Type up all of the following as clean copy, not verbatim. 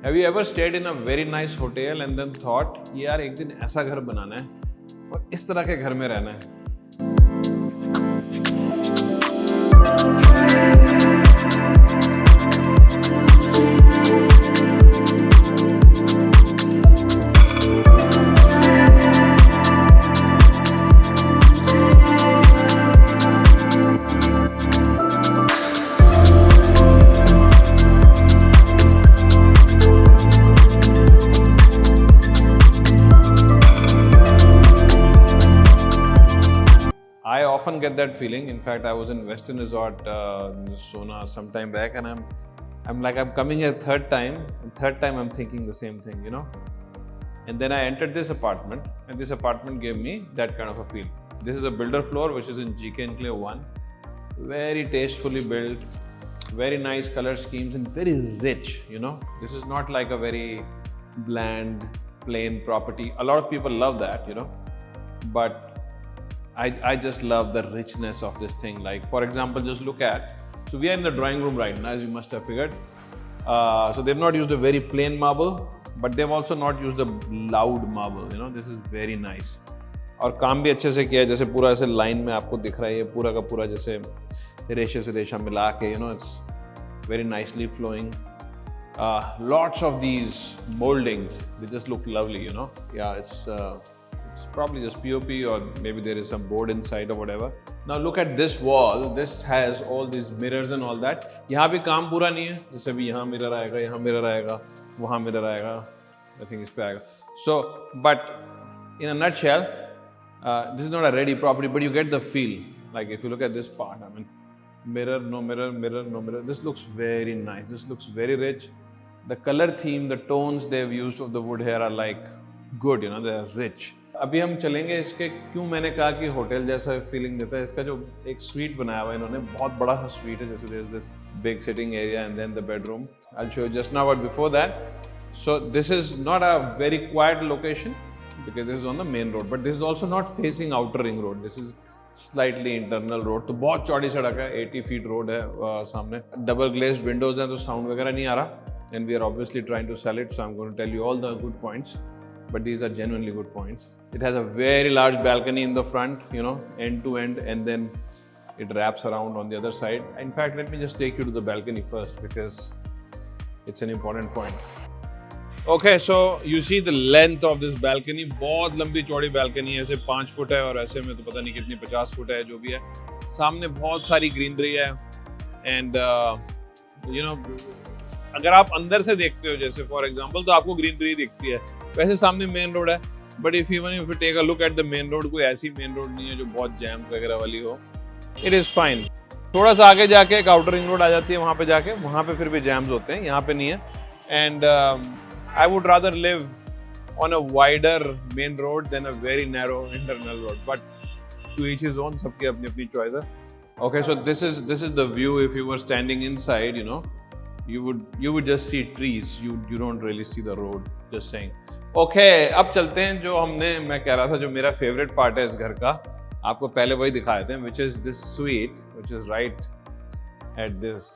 Have you ever stayed in a very nice hotel and then thought कि यार एक दिन ऐसा घर बनाना है और इस तरह के घर में रहना है? I often get that feeling. In fact, I was in Western Resort, Sona, some time back, and I'm coming here third time. And third time, I'm thinking the same thing, you know. And then I entered this apartment, and this apartment gave me that kind of a feel. This is a builder floor, which is in GK Enclave 1. Very tastefully built, very nice color schemes, and very rich, you know. This is not like a very bland, plain property. A lot of people love that, you know. But I just love the richness of this thing. Like, for example, just look at, so we are in the drawing room right now, as you must have figured. So they've not used a very plain marble, but they've also not used a loud marble, you know. This is very nice. और काम भी अच्छे से किया है, जैसे पूरा ऐसे लाइन में आपको दिख रहा है, ये पूरा का पूरा जैसे रेशे से रेशा मिला के, you know, it's very nicely flowing. Lots of these moldings, they just look lovely, you know. Yeah, it's probably just POP, or maybe there is some board inside or whatever. Now look at this wall. This has all these mirrors and all that. यहाँ भी काम पूरा नहीं है, जैसे भी यहाँ mirror आएगा, यहाँ मिरर आएगा, वहाँ मिरर आएगा, I think इस पे आएगा. So, but in a nutshell, this is not a ready property, but you get the feel. Like if you look at this part, I mean, mirror, no mirror, mirror, no mirror. This looks very nice. This looks very rich. The color theme, the tones they've used of the wood here are like good, you know, they are rich. अभी हम चलेंगे इसके, क्यों मैंने कहा कि hotel जैसा feeling देता है. इसका जो एक स्वीट बनाया हुआ है इन्होंने, बहुत बड़ा सा स्वीट है, जैसे this big sitting area and then the bedroom. I will show you just now, but before that, so this is not a very quiet location because this is on the main road, but this is also not facing outer ring road. This is slightly internal road. तो बहुत चौड़ी सड़क है, 80 feet road है सामने. Double glazed windows हैं, तो sound वगैरह नहीं आ रहा. And we are obviously trying to sell it, so I'm going to tell you all the good points. But these are genuinely good points. It has a very large balcony in the front, you know, end to end, and then it wraps around on the other side. In fact, let me just take you to the balcony first because it's an important point. Okay, so you see the length of this balcony. बहुत लंबी चौड़ी balcony है, ऐसे 5 foot है और ऐसे में तो पता नहीं कितनी 50 फुट है, जो भी है. सामने बहुत सारी ग्रीनरी है, and you know, अगर आप अंदर से देखते हो जैसे फॉर एग्जांपल, तो आपको ग्रीनरी दिखती है. वैसे सामने मेन रोड है, but if you take a look at the main road, कोई ऐसी मेन रोड नहीं है जो बहुत जैम वगैरह वाली हो. It is fine. थोड़ा सा आगे जाके एक आउटर रिंग रोड आ जाती है, वहाँ पे जाके वहाँ पे फिर भी जैम्स होते हैं, यहाँ पे नहीं है. And I would rather live on a wider main road than a very narrow internal road, but to each his own, सबकी अपनी अपनी चॉइस है. Okay, so this is the view. If you were standing inside, you know, you would just see trees. You don't really see the road. Just saying. Okay, अब चलते हैं जो मैं कह रहा था, जो मेरा फेवरेट पार्ट है इस घर का. आपको पहले वही दिखाए थे, which is this suite, which is right at this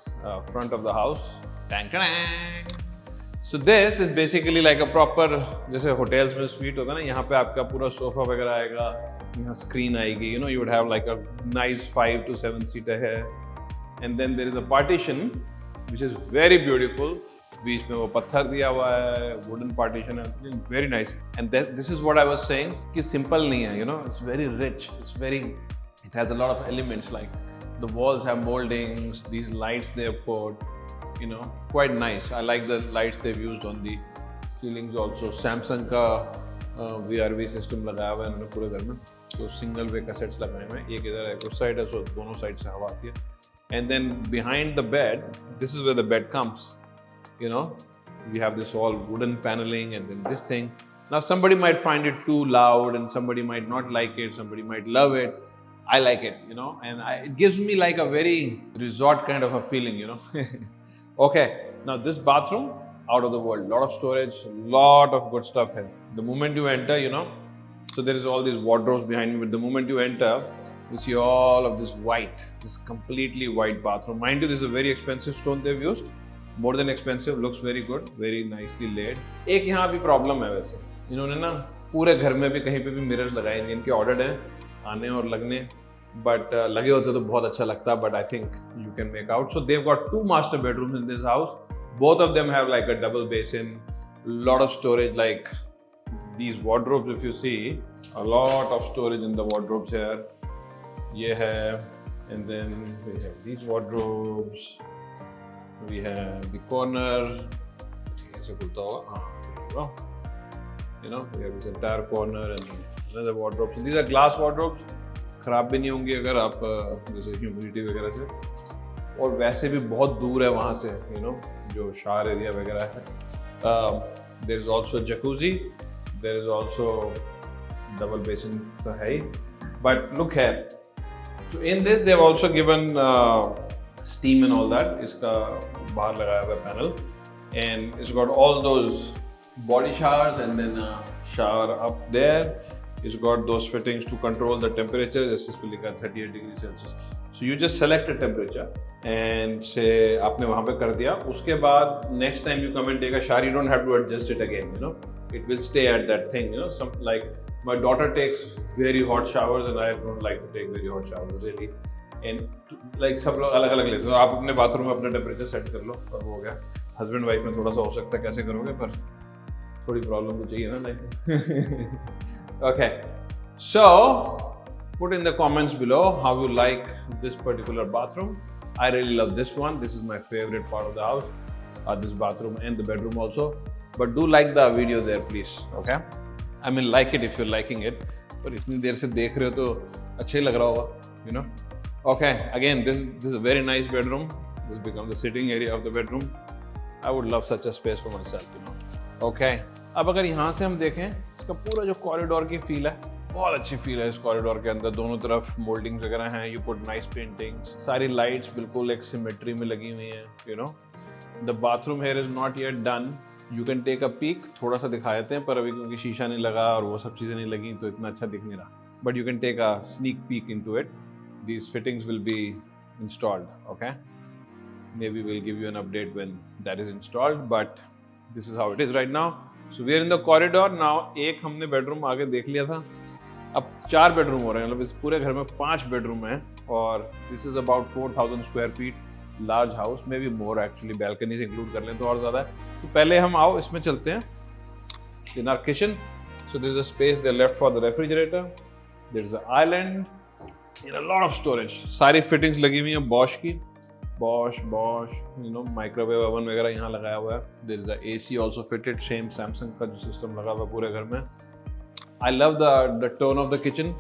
front of the house. So this is basically like a proper, जैसे hotels में suite होता है ना, यहाँ पे आपका पूरा सोफा वगैरह आएगा, यहाँ स्क्रीन आएगी, you know, you would have like a nice 5 to 7 seater here, and then there is a partition which is very beautiful. बीच में वो पत्थर दिया हुआ है, wooden partition है, very nice. And this is what I was saying कि simple नहीं है, you know, it's very rich, it has a lot of elements, like the walls have moldings, these lights they have put, you know, quite nice. I like the lights they've used on the ceilings also. Samsung का VRV system लगाया हुआ है उन्होंने पूरे घर में, तो single way cassettes लगाए हुए हैं, एक इधर है, उस साइड है, so दोनों साइड से हवा आती है. And then behind the bed, this is where the bed comes. You know, we have this all wooden paneling and then this thing. Now somebody might find it too loud and somebody might not like it, somebody might love it. I like it, you know, and it gives me like a very resort kind of a feeling, you know. Okay, now this bathroom, out of the world, lot of storage, lot of good stuff here. The moment you enter, you know, so there is all these wardrobes behind me, but the moment you enter, you see all of this white, this completely white bathroom. Mind you, this is a very expensive stone they've used. more than expensive, looks very good, very nicely laid. एक यहाँ भी problem है वैसे, इन्होंने ना पूरे घर में भी कहीं पे भी मिरर लगाए नहीं, इनके ऑर्डर्ड हैं आने और लगने, बट लगे होते तो बहुत अच्छा लगता, but I think you can make out. So they've got 2 master bedrooms in this house. Both of them have like a double basin, lot of storage, like these wardrobes if you see, a lot of storage in the wardrobes here. ये है, and then we have these wardrobes. We have the corner. ऐसे खुलता होगा, हाँ, you know, we have this entire corner and another wardrobe. So these are glass wardrobes. खराब भी नहीं होंगी अगर आप जैसे ह्यूमिडिटी वगैरह से, और वैसे भी बहुत दूर है वहाँ से, you know, जो शार एरिया वगैरह है. There is also jacuzzi. There is also double basin तो है ही. But look here. So in this they've also given steam and all that. इसका बाहर लगाया हुआ panel, and it's got all those body showers and then a shower up there. It's got those fittings to control the temperature. जैसे इस पे लिखा है 38 degrees Celsius. So you just select a temperature and say आपने वहाँ पे कर दिया. उसके बाद next time you come and take a shower, you don't have to adjust it again. You know, it will stay at that thing. You know, some like my daughter takes very hot showers and I don't like to take very hot showers really. And like सब लोग अलग अलग लेते हो. आप अपने bathroom में अपना टेम्परेचर सेट कर लो और हो गया. हस्बैंड वाइफ में थोड़ा सा हो सकता है कैसे करोगे, पर थोड़ी प्रॉब्लम तो चाहिए ना लाइफ में. Okay, so put in the comments below how you like this particular bathroom. I really love this one. This is my favorite part of the house, this bathroom and the bedroom also. But do like the video there, please. Okay, I mean like it if you're liking it. पर इतनी देर से देख रहे हो तो अच्छा ही लग रहा होगा, you know. Okay, again this is a very nice bedroom. This becomes the sitting area of the bedroom. I would love such a space for myself, you know. Okay. अब अगर यहाँ से हम देखें, इसका पूरा जो कॉरिडोर की फील है, बहुत अच्छी फील है इस कॉरिडोर के अंदर. दोनों तरफ मोल्डिंग्स वगैरह हैं. You put nice paintings. सारी लाइट्स बिल्कुल एक सिमेट्री में लगी हुई हैं, you know. The bathroom here is not yet done. You can take a peek. थोड़ा सा दिखा देते हैं, पर अभी क्योंकि शीशा नहीं लगा और वो सब चीज़ें नहीं लगी तो इतना अच्छा दिख नहीं रहा. But you can take a sneak peek into it. These fittings will be installed. Okay, maybe will give you an update when that is installed, but this is how it is right now. So we are in the corridor now. एक हमने bedroom आगे देख लिया था, अब 4 bedroom हो रहे हैं. मतलब इस पूरे घर में 5 बेडरूम हैं और this is about 4000 square feet, large house, maybe more actually. balconies include कर लें तो और ज़्यादा है. तो पहले हम आओ इसमें चलते हैं. In our kitchen, so there is a space they left for the refrigerator. There is an island and a lot of storage. सारी फिटिंग्स लगी हुई हैं Bosch की. Bosch, you know, microwave oven वगैरह यहाँ लगाया हुआ है. There is a AC also fitted, same Samsung का जो सिस्टम लगा हुआ है पूरे घर में. I love the tone of the kitchen.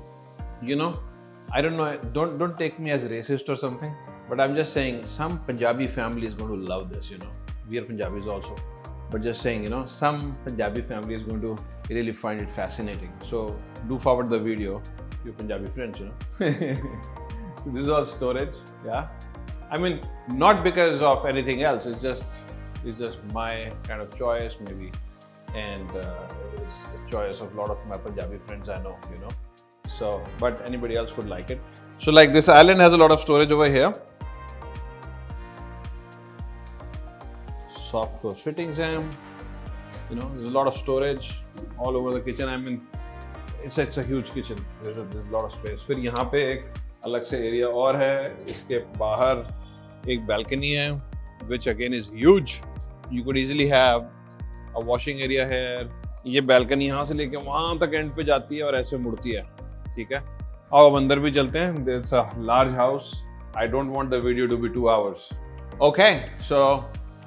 You know, I don't know. Don't take me as racist or something, but I'm just saying some Punjabi family is going to love this. You know, we are Punjabis also, but just saying, you know, some Punjabi family is going to really find it fascinating. So do forward the video, you Punjabi friends. You know, this is all storage. Yeah. I mean, not because of anything else. It's just my kind of choice, maybe, and it's the choice of a lot of my Punjabi friends I know, you know. So, but anybody else could like it. So, like this island has a lot of storage over here. Soft close fittings, you know, there's a lot of storage all over the kitchen. I mean, it's a huge kitchen. There's a lot of space. फिर यहाँ पे एक अलग से area और है. इसके बाहर एक balcony है, which again is huge. You could easily have a washing area here. ये balcony यहाँ से लेके वहाँ तक end पे जाती है और ऐसे मुड़ती है. ठीक है, आओ अब अंदर भी चलते हैं. It's a large house. I don't want the video to be 2 hours. Okay, so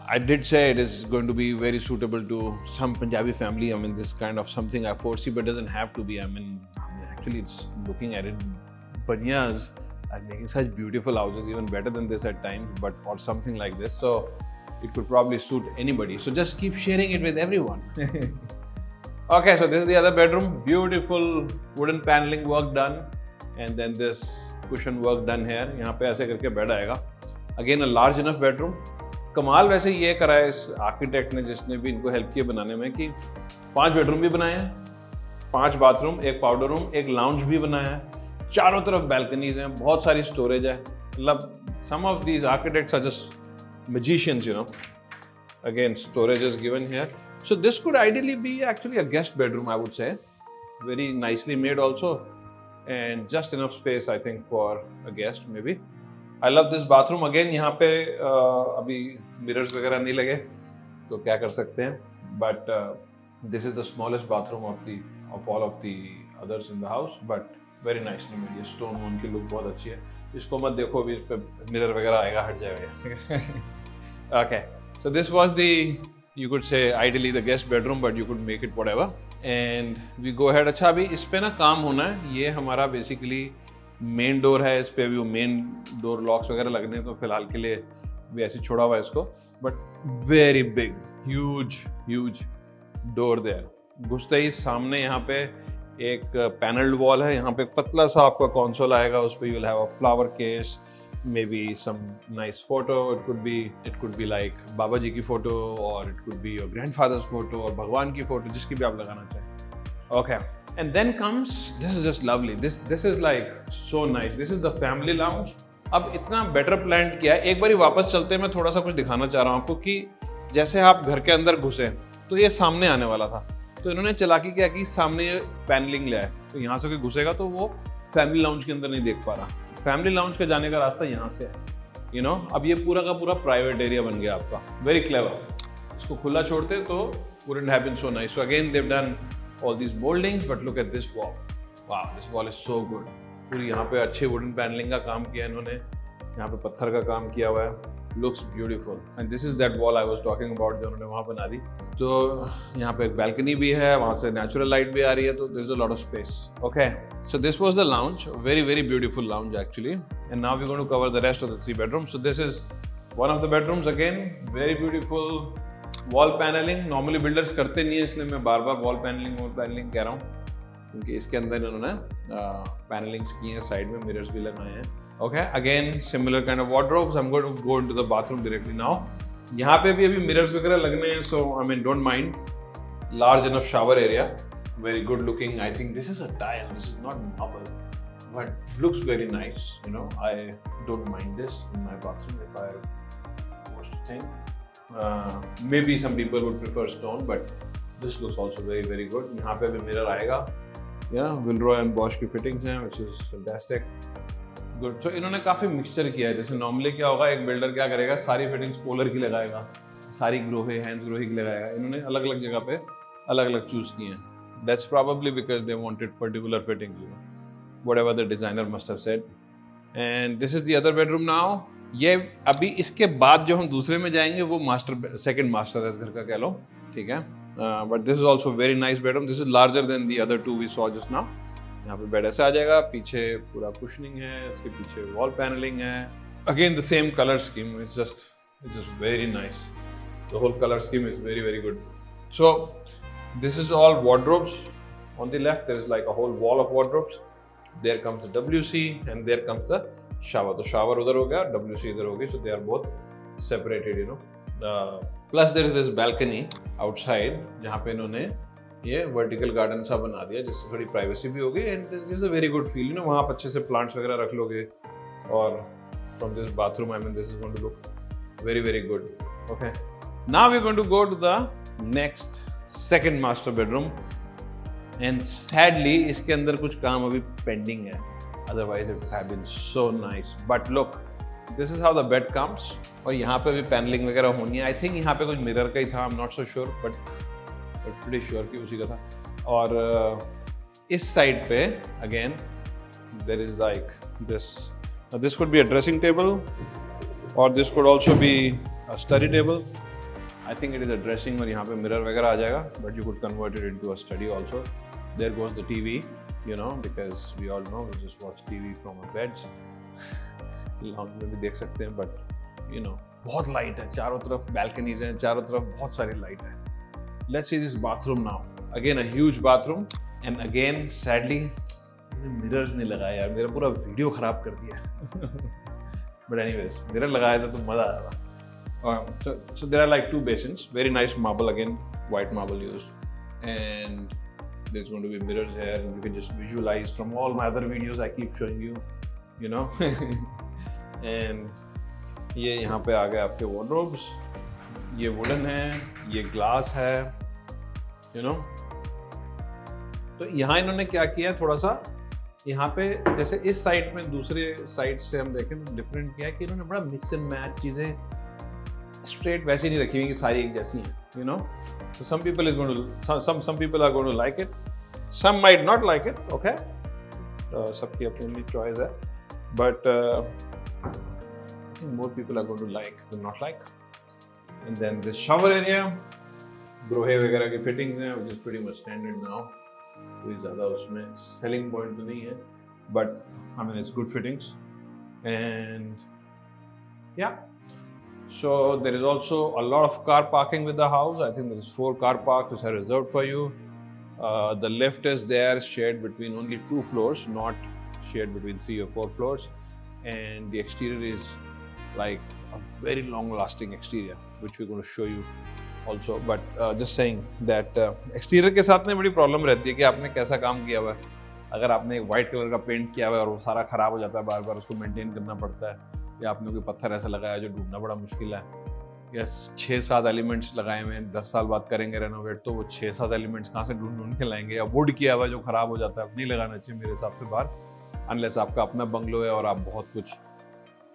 I did say it is going to be very suitable to some Punjabi family. I mean, this kind of something I foresee, but doesn't have to be. I mean actually, it's looking at it, Banyas are making such beautiful houses, even better than this at times, but or something like this. So it could probably suit anybody. So just keep sharing it with everyone. Okay, so this is the other bedroom. Beautiful wooden paneling work done, and then this cushion work done here. यहाँ पे ऐसे करके bed आएगा. Again a large enough bedroom. कमाल वैसे ये करा है इस आर्किटेक्ट ने, जिसने भी इनको हेल्प किया बनाने में, कि 5 बेडरूम भी बनाए हैं, 5 बाथरूम, एक पाउडर रूम, एक लाउंज भी बनाया है, चारों तरफ बैल्कनीज हैं, बहुत सारी स्टोरेज है. मतलब some of these architects are just magicians, you know. Again, storage is given here. So this could ideally be actually a guest bedroom, I would say. Very nicely made also, and just enough space I think for a guest maybe. I love this bathroom. Again, यहाँ पे अभी mirrors वगैरह नहीं लगे, तो क्या कर सकते हैं? But this is the smallest bathroom of all of the others in the house, but very nicely made. ये stone wone की look बहुत अच्छी है. इसको मत देखो, अभी इस पे mirror वगैरह आएगा, हट जाएगा. Okay, so this was the, you could say ideally the guest bedroom, but you could make it whatever. And we go ahead. अच्छा, अभी इस पे ना काम होना है. ये हमारा basically मेन डोर है, इस पे भी मेन डोर लॉक्स वगैरह लगने, तो फिलहाल के लिए भी ऐसे छोड़ा हुआ है इसको. But very big, huge door there. घुसते ही सामने यहाँ पे एक पैनल्ड वॉल है. यहाँ पे एक पतला सा आपका कंसोल आएगा, उस पे you will have a flower case, maybe some nice photo. It could be like Baba ji की फोटो, और it could be your grandfather's photo, और भगवान की फोटो, जिसकी भी आप लगाना चाहें. Okay, and then comes, this is just lovely. This is like so nice. This is the family lounge. अब इतना बेटर प्लान किया है. एक बारी वापस चलते हैं, मैं थोड़ा सा कुछ दिखाना चाह रहा हूँ आपको कि जैसे आप घर के अंदर घुसे तो ये सामने आने वाला था, तो इन्होंने चालाकी क्या की, सामने पैनलिंग ले आए, तो यहाँ से कोई घुसेगा तो वो फैमिली लाउंज के अंदर नहीं देख पा रहा. फैमिली लाउंज के जाने का रास्ता यहाँ से है, अब ये पूरा का पूरा प्राइवेट एरिया बन गया आपका. Very clever. इसको खुला छोड़ते तो wouldn't have been so nice. So again they've done all these moldings, but look at this wall. Wow, this wall is so good. पूरी यहाँ पे अच्छे वुडन पैनलिंग का काम किया इन्होंने, यहाँ पे पत्थर का काम किया हुआ है. Looks beautiful. And this is that wall I was talking about, जो उन्होंने वहाँ बना दी. तो यहाँ पे एक balcony भी है, वहाँ से natural light भी आ रही है, तो there's a lot of space. Okay, so this was the lounge, very beautiful lounge actually. And now we're going to cover the rest of the 3 bedrooms. So this is one of the bedrooms. Again, very beautiful wall panelling. Normally builders करते नहीं है, इसलिए मैं बार बार wall panelling कह रहा हूँ, क्योंकि इसके अंदर इन्होंने पैनलिंग्स की हैं, साइड में मिरर्स भी लगाए हैं. Okay, again similar kind of wardrobes. I am going to go into the bathroom directly now. यहाँ पे भी अभी मिरर्स वगैरह लगने हैं, so I mean don't mind. Large enough shower area, very good looking. I think this is a tile, this is not marble, but looks very nice. I don't mind this in my bathroom if I was to think. Maybe some people would prefer stone, but this looks also very good. यहाँ पे भी mirror आएगा. Wilroy and Bosch की fittings हैं, which is fantastic. Good. So इन्होंने काफ़ी mixture किया है. जैसे नॉर्मली क्या होगा, एक बिल्डर क्या करेगा, सारी फिटिंग्स पोलर की लगाएगा, सारी ग्रोहे हैंड्स ग्रोही की लगाएगा. इन्होंने अलग अलग जगह पे अलग अलग चूज किए हैं. That's probably because they wanted particular fittings, whatever the designer must have said. And this is the other bedroom now. ये अभी इसके बाद जो हम दूसरे में जाएंगे वो सेकंड मास्टर है इस घर का, कह लो, ठीक है. But this is also very nice bedroom. This is larger than the other 2 we saw just now. यहाँ पे बेड ऐसे आ जाएगा, पीछे पूरा कुशनिंग है, इसके पीछे वॉल पैनलिंग है. Again the same colour scheme. It's just very nice. The whole colour scheme is very good. So this is all wardrobes. On the left there is like a whole wall of wardrobes. There comes the WC and there comes the shower. तो shower उधर हो गया, WC इधर हो गई, so they are both separated, Plus there is this balcony outside, जहाँ पे इन्होंने ये vertical garden सा बना दिया, जिससे थोड़ी privacy भी होगी, and this gives a very good feel, वहाँ आप अच्छे से plants वगैरह रख लोगे. और from this bathroom, I mean, this is going to look very good. Okay, now we're going to go to the next second master bedroom, and sadly इसके अंदर कुछ काम अभी pending है. Otherwise it would have been so nice. But look, this is how the bed comes. और यहाँ पे भी पैनलिंग वगैरह होनी है. I think यहाँ पे कुछ मिरर का ही था, I'm not so sure, but pretty sure कि उसी का था. और इस साइड पे again there is like this. Now this could be a dressing table, or this could also be a study table. I think it is a dressing, और यहाँ पे मिरर वगैरह आ जाएगा, but you could convert it into a study also. There goes the TV. Because we all know we just watch TV from our beds. Lounge में भी देख सकते हैं, but बहुत लाइट है चारों तरफ, balconies हैं चारों तरफ, बहुत सारी लाइट है. Let's see this bathroom now. Again a huge bathroom, and again sadly mirrors नहीं लगाया यार, मेरा पूरा वीडियो खराब कर दिया. But anyways, mirror लगाया था तो मजा आया था. So there are like 2 basins, very nice marble, again white marble used, and there's going to be mirrors here, and you can just visualize from all my other videos I keep showing you, and ये यहाँ पे आ गए आपके wardrobes. ये wooden है, ये glass है, you know. तो यहाँ इन्होंने क्या किया है, थोड़ा सा यहाँ पे जैसे इस साइड में दूसरे साइड से हम देखें तो डिफरेंट किया है कि इन्होंने बड़ा मिक्स एंड मैच चीज़ें स्ट्रेट वैसी नहीं रखी हुई कि सारी एक जैसी हैं, you no. So some people is going to some people are going to like it, some might not like it, okay. सबकी अपनी choice है, but I think more people are going to like than not like. And then this shower area, ब्रोहे वगैरह की fittings हैं, which is pretty much standard now. कोई ज़्यादा उसमें selling point तो नहीं है, but I mean it's good fittings, and yeah. So there is also a lot of car parking with the house. I think there is 4 car parks which are reserved for you. The lift is there, shared between only 2 floors, not shared between 3 or 4 floors. And the exterior is like a very long-lasting exterior, which we're going to show you also. But just saying that exterior के साथ में बड़ी problem रहती है कि आपने कैसा काम किया हुआ है. अगर आपने एक white color का paint किया हुआ है और वो सारा खराब हो जाता है, बार-बार उसको maintain करना पड़ता है, या आपने कोई पत्थर ऐसा लगाया जो ढूंढना बड़ा मुश्किल है, या 6-7 एलिमेंट्स लगाए हुए हैं, 10 साल बाद करेंगे रेनोवेट, तो वो 6-7 एलिमेंट्स कहाँ से ढूंढ के लाएंगे, या वुड किया हुआ जो खराब हो जाता है, नहीं लगाना चाहिए मेरे हिसाब से बाहर, अनलेस आपका अपना बंगलो है और आप बहुत कुछ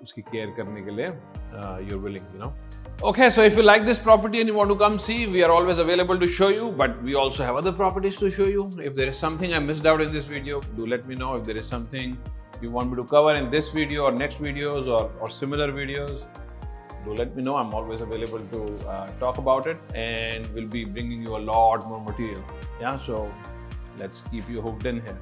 उसकी केयर करने के लिए you are willing, you know. Okay, so if you like this property and you want to come see, we are always available to show you, but we also have other properties to show you. If there is something I missed out in this video, do let me know. If there is something you want me to cover in this video or next videos or similar videos, do let me know. I'm always available to talk about it, and we'll be bringing you a lot more material. Yeah, so let's keep you hooked in here.